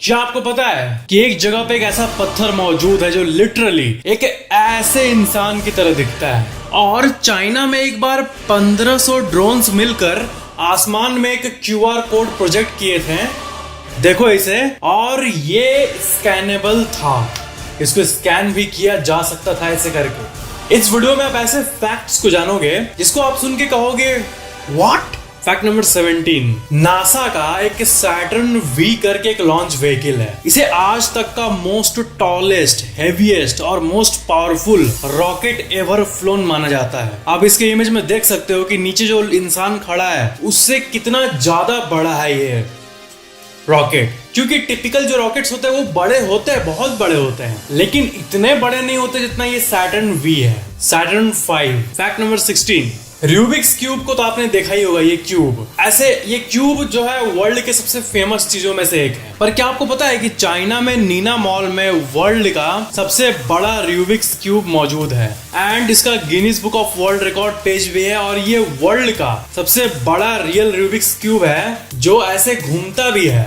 क्या आपको पता है कि एक जगह पे एक ऐसा पत्थर मौजूद है जो लिटरली एक ऐसे इंसान की तरह दिखता है। और चाइना में एक बार 1500 ड्रोन्स मिलकर आसमान में एक क्यूआर कोड प्रोजेक्ट किए थे। देखो इसे, और ये स्कैनेबल था, इसको स्कैन भी किया जा सकता था ऐसे करके। इस वीडियो में आप ऐसे फैक्ट्स को जानोगे जिसको आप सुन के कहोगे व्हाट। फैक्ट नंबर 17, नासा का एक सैटर्न वी करके एक लॉन्च व्हीकल है। इसे आज तक का मोस्ट टॉलेस्ट, हेवीएस्ट और most powerful rocket ever phloem माना जाता है। आप इसके इमेज में देख सकते हो कि नीचे जो इंसान खड़ा है उससे कितना ज्यादा बड़ा है ये रॉकेट। क्योंकि टिपिकल जो रॉकेट्स होते हैं वो बड़े होते हैं, बहुत बड़े होते हैं, लेकिन इतने बड़े नहीं होते जितना ये सैटर्न वी है, Saturn 5। Fact number 16, Rubik's cube को तो आपने देखा ही होगा। ये क्यूब जो है वर्ल्ड के सबसे फेमस चीजों में से एक है। पर क्या आपको पता है कि चाइना में नीना मॉल में वर्ल्ड का सबसे बड़ा रूबिक्स क्यूब मौजूद है एंड इसका Guinness book of world record page भी है। और ये वर्ल्ड का सबसे बड़ा रियल रूबिक्स क्यूब है जो ऐसे घूमता भी है।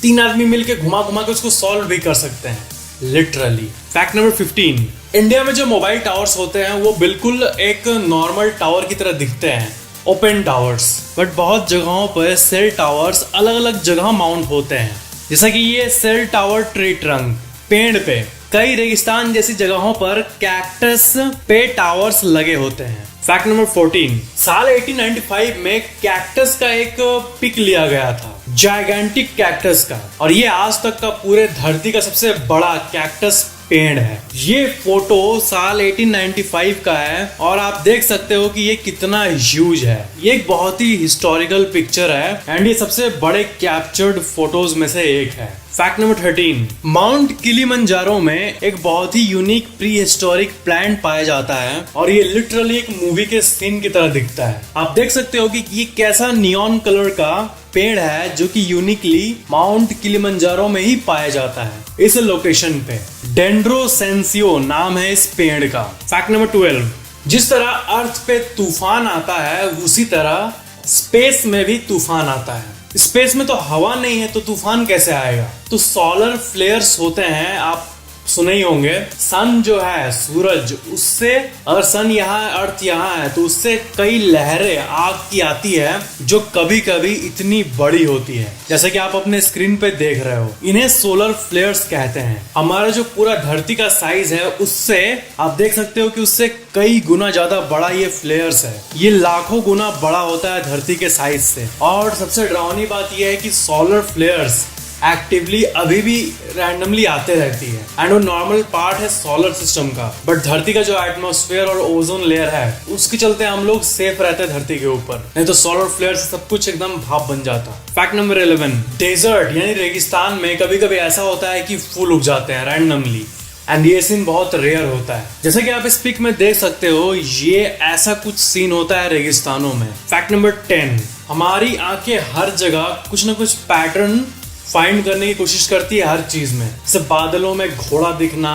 3 आदमी मिलके घुमा घुमा के उसको सॉल्व भी कर सकते हैं लिटरली। फैक्ट नंबर 15, इंडिया में जो मोबाइल टावर्स होते हैं वो बिल्कुल एक नॉर्मल टावर की तरह दिखते हैं, ओपन टावर्स। बट बहुत जगहों पर सेल टावर्स अलग अलग जगह माउंट होते हैं, जैसा कि ये सेल टावर ट्री ट्रंक, पेड़ पे। कई रेगिस्तान जैसी जगहों पर कैक्टस पे टावर्स लगे होते हैं। फैक्ट नंबर 14, साल 1895 में कैक्टस का एक पिक लिया गया था, जायगेंटिक कैक्टस का, और ये आज तक का पूरे धरती का सबसे बड़ा कैक्टस पेड़ है। ये फोटो साल 1895 का है और आप देख सकते हो कि ये कितना ह्यूज है। ये एक बहुत ही हिस्टोरिकल पिक्चर है एंड ये सबसे बड़े कैप्चर्ड फोटोज में से एक है। फैक्ट नंबर 13, माउंट किलिमंजारो में एक बहुत ही यूनिक प्री हिस्टोरिक प्लांट पाया जाता है और ये लिटरली एक मूवी के सीन की तरह दिखता है। आप देख सकते हो कि ये कैसा नियॉन कलर का पेड़ है जो कि यूनिकली माउंट किलिमंजारो में ही पाया जाता है, इस लोकेशन पे। डेंड्रोसेंसियो नाम है इस पेड़ का। फैक्ट नंबर 12, जिस तरह अर्थ पे तूफान आता है उसी तरह स्पेस में भी तूफान आता है। स्पेस में तो हवा नहीं है तो तूफान कैसे आएगा? तो सोलर फ्लेयर्स होते हैं, आप सुने ही होंगे। सन जो है, सूरज, उससे, अगर सन यहाँ है, अर्थ यहाँ है, तो उससे कई लहरें आग की आती है जो कभी कभी इतनी बड़ी होती है, जैसे कि आप अपने स्क्रीन पे देख रहे हो। इन्हें सोलर फ्लेयर्स कहते हैं। हमारा जो पूरा धरती का साइज है उससे आप देख सकते हो कि उससे कई गुना ज्यादा बड़ा ये फ्लेयर्स है। ये लाखों गुना बड़ा होता है धरती के साइज से। और सबसे डरावनी बात यह है कि सोलर फ्लेयर्स एक्टिवली अभी भी रैंडमली आते रहती है एंड वो नॉर्मल पार्ट है सोलर सिस्टम का। बट धरती का जो एटमॉस्फेयर और ओजोन लेयर है उसके चलते हम लोग सेफ रहते हैं धरती के ऊपर, नहीं तो सोलर फ्लेयर से सब कुछ एकदम भाप बन जाता। फैक्ट नंबर 11, डेजर्ट यानी रेगिस्तान में कभी कभी ऐसा होता है कि फूल उग जाते हैं रैंडमली एंड ये सीन बहुत रेयर होता है। जैसे कि आप इस पिक में देख सकते हो, ये ऐसा कुछ सीन होता है रेगिस्तानों में। फैक्ट नंबर 10, हमारी आंखें हर जगह कुछ ना कुछ पैटर्न फाइंड करने की कोशिश करती है हर चीज में, जैसे बादलों में घोड़ा दिखना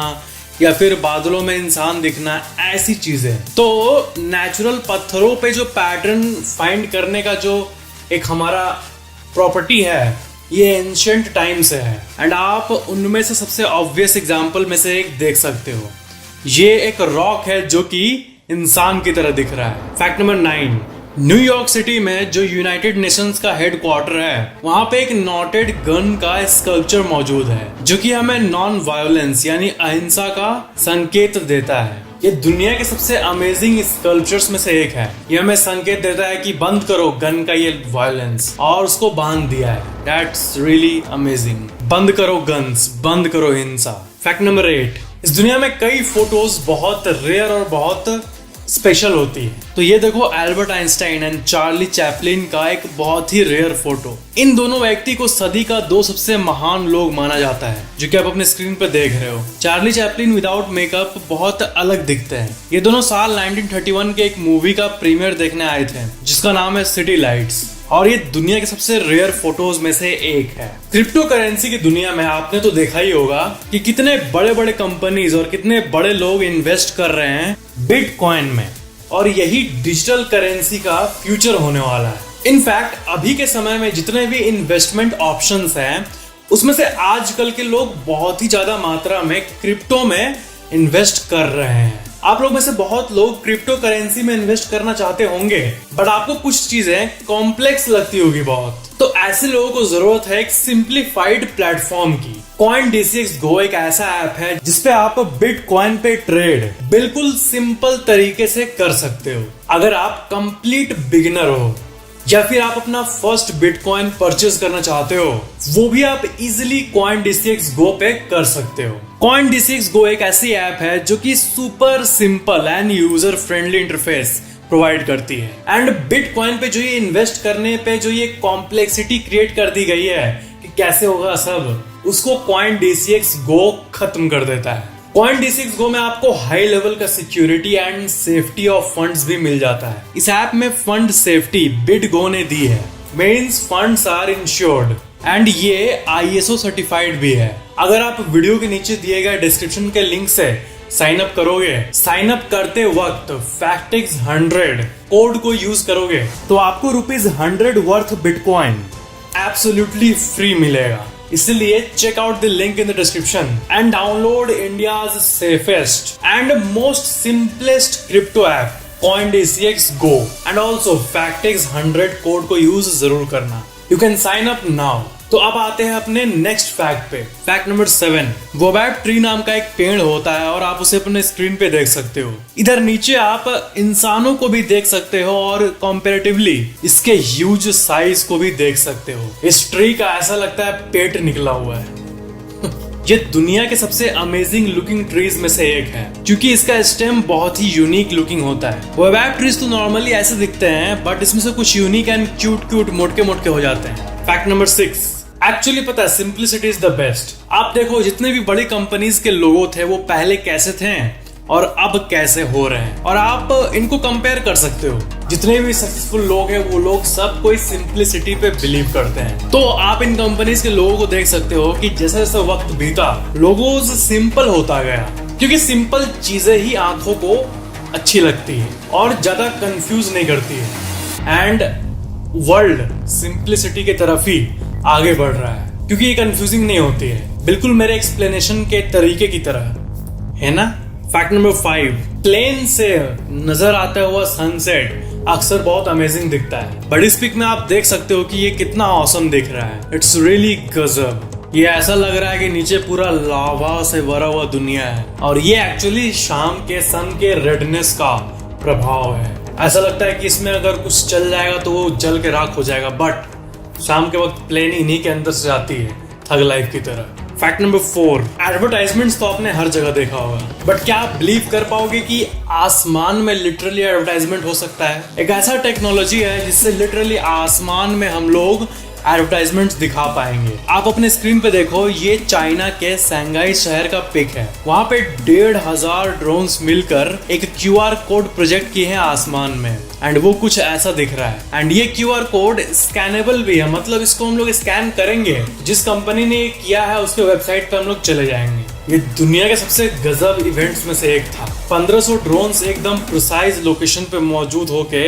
या फिर बादलों में इंसान दिखना, ऐसी चीजें। तो नेचुरल पत्थरों पे जो पैटर्न फाइंड करने का जो एक हमारा प्रॉपर्टी है ये एंशिएंट टाइम से है एंड आप उनमें से सबसे ऑब्वियस एग्जांपल में से एक देख सकते हो। ये एक रॉक है जो कि इंसान की तरह दिख रहा है। फैक्ट नंबर 9, न्यूयॉर्क सिटी में जो यूनाइटेड नेशंस का हेडक्वार्टर है वहां पे एक नॉटेड गन का स्कल्पचर मौजूद है जो कि हमें नॉन वायलेंस यानी अहिंसा का संकेत देता है। ये दुनिया के सबसे अमेजिंग स्कल्पचर्स में से एक है। ये हमें संकेत देता है कि बंद करो गन का ये वायलेंस, और उसको बांध दिया है। That's really amazing. बंद करो गन्स, बंद करो हिंसा। फैक्ट नंबर 8, इस दुनिया में कई फोटोज बहुत रेयर और बहुत स्पेशल होती है। तो ये देखो Albert Einstein and Charlie Chaplin का एक बहुत ही रेयर फोटो। इन दोनों व्यक्ति को सदी का 2 सबसे महान लोग माना जाता है, जो कि आप अपने स्क्रीन पर देख रहे हो। चार्ली चैपलिन विदाउट मेकअप बहुत अलग दिखते हैं। ये दोनों साल 1931 के एक मूवी का प्रीमियर देखने आए थे जिसका नाम है सिटी लाइट्स, और ये दुनिया के सबसे रेयर फोटोज में से एक है। क्रिप्टो करेंसी की दुनिया में आपने तो देखा ही होगा कि कितने बड़े बड़े कंपनीज और कितने बड़े लोग इन्वेस्ट कर रहे हैं बिटकॉइन में, और यही डिजिटल करेंसी का फ्यूचर होने वाला है। इनफैक्ट अभी के समय में जितने भी इन्वेस्टमेंट ऑप्शंस हैं उसमें से आजकल के लोग बहुत ही ज्यादा मात्रा में क्रिप्टो में इन्वेस्ट कर रहे हैं। आप लोग में से बहुत लोग क्रिप्टो करेंसी में इन्वेस्ट करना चाहते होंगे, बट आपको कुछ चीजें कॉम्प्लेक्स लगती होगी बहुत। तो ऐसे लोगों को जरूरत है एक सिंप्लीफाइड प्लेटफॉर्म की। CoinDCX Go एक ऐसा ऐप है जिसपे आप बिटकॉइन पे ट्रेड बिल्कुल सिंपल तरीके से कर सकते हो। अगर आप कंप्लीट बिगिनर हो या फिर आप अपना फर्स्ट बिटकॉइन परचेज करना चाहते हो, वो भी आप इजिली CoinDCX Go पे कर सकते हो। CoinDCX Go एक ऐसी ऐप है जो कि super simple and user friendly interface provide करती है। एंड बिटकॉइन पे जो ये इन्वेस्ट करने पे जो ये कॉम्प्लेक्सिटी क्रिएट कर दी गई है कि कैसे होगा सब, उसको CoinDCX Go खत्म कर देता है। CoinDCX Go में आपको हाई लेवल का security and safety of funds भी मिल जाता है। इस ऐप में फंड सेफ्टी BitGo ने दी है, means funds are insured and ये ISO सर्टिफाइड भी है। अगर आप वीडियो के नीचे दिए गए डिस्क्रिप्शन के लिंक से साइन अप करोगे, साइन अप करते वक्त FACTX100 कोड को यूज करोगे तो आपको ₹100 वर्थ बिटकॉइन एब्सोल्युटली फ्री मिलेगा। इसलिए check out the link in the description and download India's safest and most simplest crypto app CoinDCX Go and also FACTX100 code को use जरूर करना। You can sign up now. तो अब आते हैं अपने नेक्स्ट फैक्ट पे। फैक्ट नंबर 7, वोबैब ट्री नाम का एक पेड़ होता है और आप उसे अपने स्क्रीन पे देख सकते हो। इधर नीचे आप इंसानों को भी देख सकते हो और कंपैरेटिवली इसके ह्यूज साइज को भी देख सकते हो। इस ट्री का ऐसा लगता है पेट निकला हुआ है। ये दुनिया के सबसे अमेजिंग लुकिंग ट्रीज में से एक है क्योंकि इसका स्टेम बहुत ही यूनिक लुकिंग होता है। वोबैब ट्रीज तो नॉर्मली ऐसे दिखते हैं, बट इसमें से कुछ यूनिक एंड क्यूट मोटके हो जाते हैं। फैक्ट नंबर 6, एक्चुअली पता है सिंप्लिसिटी इज द बेस्ट। आप देखो जितने भी बड़ी कंपनीज के लोगो थे वो पहले कैसे थे और अब कैसे हो रहे हैं, और आप इनको कंपेयर कर सकते हो। जितने भी सक्सेसफुल लोग हैं वो लोग सब कोई सिंप्लिसिटी पे बिलीव करते हैं। तो आप इन कंपनीज के लोगों को देख सकते हो कि जैसे जैसे वक्त बीता लोगोज सिंपल होता गया, क्योंकि सिंपल चीजें ही आंखों को अच्छी लगती है और ज्यादा कंफ्यूज नहीं करती है। एंड वर्ल्ड सिंप्लिसिटी की तरफ ही आगे बढ़ रहा है क्योंकि ये कंफ्यूजिंग नहीं होती है, बिल्कुल मेरे एक्सप्लेनेशन के तरीके की तरह, है ना। फैक्ट नंबर 5, प्लेन से नजर आता हुआ सनसेट अक्सर बहुत अमेजिंग दिखता है, बट इस पिक में आप देख सकते हो कि ये कितना ऑसम दिख रहा है। इट्स रियली गजब। ये ऐसा लग रहा है कि नीचे पूरा लावा से भरा हुआ दुनिया है और ये एक्चुअली शाम के सन के रेडनेस का प्रभाव है। ऐसा लगता है कि इसमें अगर कुछ चल जाएगा तो वो जल के राख हो जाएगा, बट शाम के वक्त प्लेन इन्हीं के अंदर से जाती है, थग लाइफ की तरह। फैक्ट नंबर 4, एडवर्टाइजमेंट्स तो आपने हर जगह देखा होगा, बट क्या आप बिलीव कर पाओगे कि आसमान में लिटरली एडवर्टाइजमेंट हो सकता है? एक ऐसा टेक्नोलॉजी है जिससे लिटरली आसमान में हम लोग एडवर्टाइजमेंट्स दिखा पाएंगे। आप अपने स्क्रीन पे देखो, ये चाइना के शंघाई शहर का पिक है। वहाँ पे 1500 ड्रोन्स मिलकर एक QR कोड प्रोजेक्ट किए हैं आसमान में, एंड वो कुछ ऐसा दिख रहा है। एंड ये QR कोड स्कैनेबल भी है, मतलब इसको हम लोग स्कैन करेंगे, जिस कंपनी ने किया है उसके वेबसाइट पे हम लोग चले जाएंगे। ये दुनिया के सबसे गजब इवेंट्स में से एक था। 1500 ड्रोन्स एकदम प्रिसाइज लोकेशन पे मौजूद होके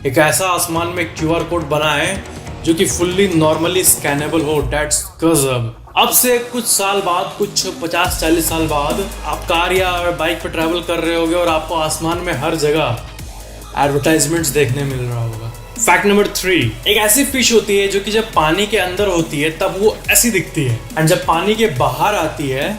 एक ऐसा आसमान में QR कोड बनाए जो कि फुल्ली नॉर्मली स्कैनेबल हो। डेट्स गजब। अब से कुछ साल बाद, कुछ 50-40 साल बाद आप कार या बाइक पे ट्रैवल कर रहे होगे और आपको आसमान में हर जगह एडवर्टाइजमेंट्स देखने मिल रहा होगा। फैक्ट नंबर 3, एक ऐसी फिश होती है जो कि जब पानी के अंदर होती है तब वो ऐसी दिखती है, एंड जब पानी के बाहर आती है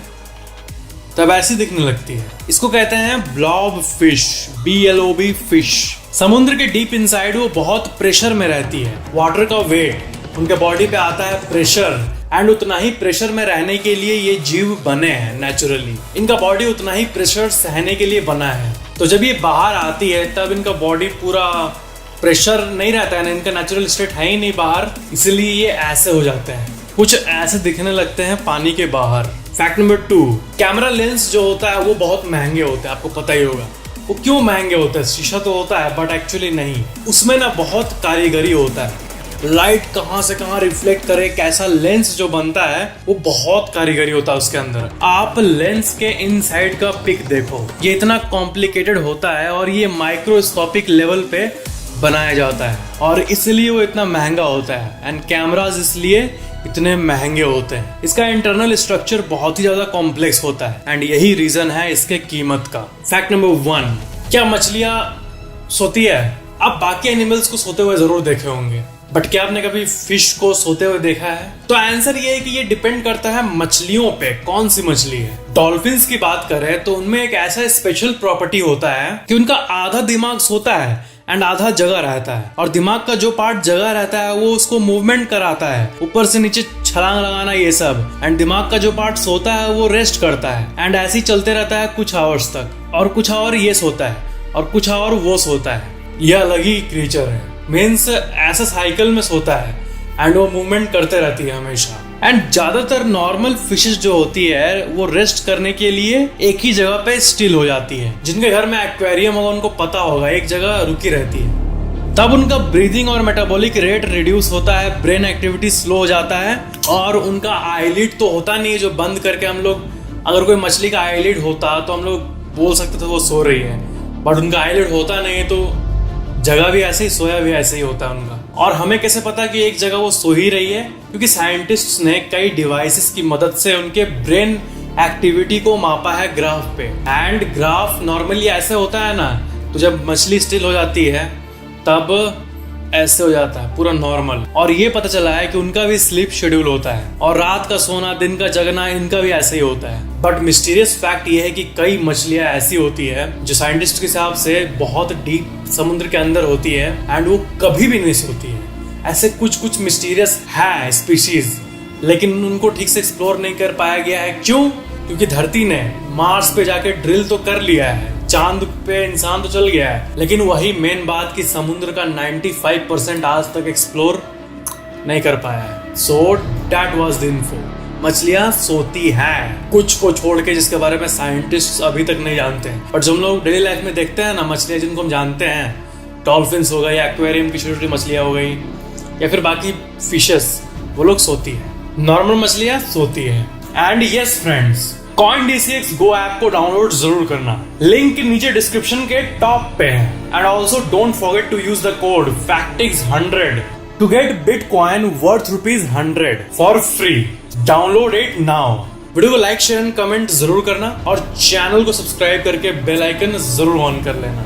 तब ऐसी दिखने लगती है। इसको कहते हैं ब्लॉब फिश, BLOB फिश। समुद्र के डीप इनसाइड वो बहुत प्रेशर में रहती है। वाटर का वेट उनके बॉडी पे आता है प्रेशर, एंड उतना ही प्रेशर में रहने के लिए ये जीव बने हैं नेचुरली। इनका बॉडी उतना ही प्रेशर सहने के लिए बना है। तो जब ये बाहर आती है तब इनका बॉडी पूरा प्रेशर नहीं रहता है ना, इनका नेचुरल स्टेट है ही नहीं बाहर, इसलिए ये ऐसे हो जाते हैं, कुछ ऐसे दिखने लगते हैं पानी के बाहर। फैक्ट नंबर 2, कैमरा लेंस जो होता है वो बहुत महंगे होते हैं, आपको पता ही होगा। वो क्यों महंगे होते हैं? शीशा तो होता है बट एक्चुअली नहीं, उसमें ना बहुत कारीगरी होता है। लाइट कहाँ से कहाँ रिफ्लेक्ट करे, कैसा लेंस जो बनता है वो बहुत कारीगरी होता है उसके अंदर। आप लेंस के इनसाइड का पिक देखो, ये इतना कॉम्प्लिकेटेड होता है और ये माइक्रोस्कोपिक लेवल पे बनाया जाता है और इसलिए वो इतना महंगा होता है। एंड कैमराज इसलिए इतने महंगे होते हैं। इसका इंटरनल स्ट्रक्चर बहुत ही ज्यादा कॉम्प्लेक्स होता है एंड यही रीजन है इसके कीमत का। फैक्ट नंबर 1, क्या मछलियां सोती है? आप बाकी एनिमल्स को सोते हुए जरूर देखे होंगे, बट क्या आपने कभी फिश को सोते हुए देखा है? तो आंसर ये है कि ये डिपेंड करता है मछलियों पे, कौन सी मछली है। डॉल्फिन्स की बात करें तो उनमें एक ऐसा स्पेशल प्रॉपर्टी होता है कि उनका आधा दिमाग सोता है एंड आधा जगह रहता है, और दिमाग का जो पार्ट जगह रहता है वो उसको मूवमेंट कराता है, ऊपर से नीचे छलांग लगाना ये सब। एंड दिमाग का जो पार्ट सोता है वो रेस्ट करता है एंड ऐसे ही चलते रहता है कुछ आवर्स तक, और कुछ आवर ये सोता है और कुछ आवर वो सोता है। यह अलग ही क्रिएचर है, मीन्स ऐसा साइकिल में सोता है एंड वो मूवमेंट करते रहती है हमेशा। एंड ज्यादातर नॉर्मल फिशेस जो होती है वो रेस्ट करने के लिए एक ही जगह पे स्टिल हो जाती है। जिनके घर में एक्वेरियम होगा उनको पता होगा, एक जगह रुकी रहती है। तब उनका ब्रीदिंग और मेटाबॉलिक रेट रिड्यूस होता है, ब्रेन एक्टिविटी स्लो हो जाता है, और उनका आईलिड तो होता नहीं है जो बंद करके हम लोग, अगर कोई मछली का आईलिड होता तो हम लोग बोल सकते थे वो सो रही है, बट उनका आईलिड होता नहीं, तो जगह भी ऐसे ही, सोया भी ऐसे ही होता है उनका। और हमें कैसे पता कि एक जगह वो सो ही रही है? क्योंकि साइंटिस्ट्स ने कई डिवाइसेस की मदद से उनके ब्रेन एक्टिविटी को मापा है ग्राफ पे। एंड ग्राफ नॉर्मली ऐसे होता है ना, तो जब मछली स्टिल हो जाती है तब ऐसे हो जाता है पूरा नॉर्मल। और ये पता चला है कि उनका भी स्लीप शेड्यूल होता है, और रात का सोना दिन का जगना इनका भी ऐसे ही होता है। बट मिस्टीरियस फैक्ट ये है कि कई मछलियां ऐसी होती है जो साइंटिस्ट के हिसाब से बहुत डीप समुद्र के अंदर होती है एंड वो कभी भी नहीं सोती है। ऐसे कुछ मिस्टीरियस है स्पीशीज, लेकिन उनको ठीक से एक्सप्लोर नहीं कर पाया गया है। क्यों? क्योंकि धरती ने मार्स पे जाके ड्रिल तो कर लिया है, चांद पे इंसान तो चल गया है, लेकिन वही मेन बात कि समुद्र का 95% आज तक एक्सप्लोर नहीं कर पाया है। So that was the info. मछलियां सोती हैं, कुछ को छोड़ के जिसके बारे में साइंटिस्ट अभी तक नहीं जानते हैं। बट जो हम लोग डेली लाइफ में देखते हैं ना, मछलियां जिनको हम जानते हैं, डॉल्फिन्स हो गई, एक्वेरियम की छोटी छोटी मछलियां हो गई, या फिर बाकी फिशेस, वो लोग सोती है। नॉर्मल मछलियां सोती है। And yes friends, CoinDCX Go app को डाउनलोड जरूर करना, लिंक नीचे डिस्क्रिप्शन के टॉप पे है। And also don't forget to use the code FACTIX100 to get bitcoin worth ₹100 for free. Download it now. Video को लाइक शेयर एंड कमेंट जरूर करना, और चैनल को सब्सक्राइब करके बेल आइकन जरूर ऑन कर लेना।